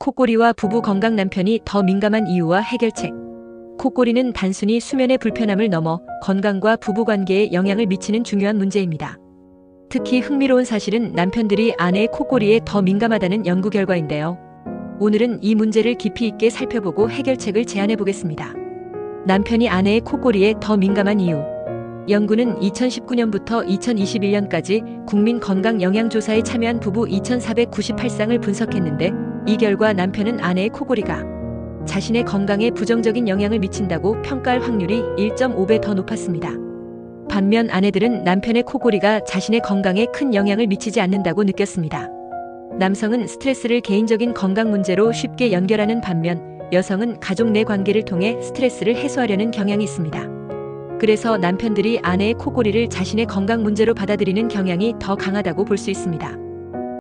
코골이와 부부 건강 남편이 더 민감한 이유와 해결책. 코골이는 단순히 수면의 불편함을 넘어 건강과 부부관계에 영향을 미치는 중요한 문제입니다. 특히 흥미로운 사실은 남편들이 아내의 코골이에 더 민감하다는 연구 결과인데요. 오늘은 이 문제를 깊이 있게 살펴보고 해결책을 제안해 보겠습니다. 남편이 아내의 코골이에 더 민감한 이유. 연구는 2019년부터 2021년까지 국민건강영양조사에 참여한 부부 2,498쌍을 분석했는데, 이 결과 남편은 아내의 코골이가 자신의 건강에 부정적인 영향을 미친다고 평가할 확률이 1.5배 더 높았습니다. 반면 아내들은 남편의 코골이가 자신의 건강에 큰 영향을 미치지 않는다고 느꼈습니다. 남성은 스트레스를 개인적인 건강 문제로 쉽게 연결하는 반면, 여성은 가족 내 관계를 통해 스트레스를 해소하려는 경향이 있습니다. 그래서 남편들이 아내의 코골이를 자신의 건강 문제로 받아들이는 경향이 더 강하다고 볼 수 있습니다.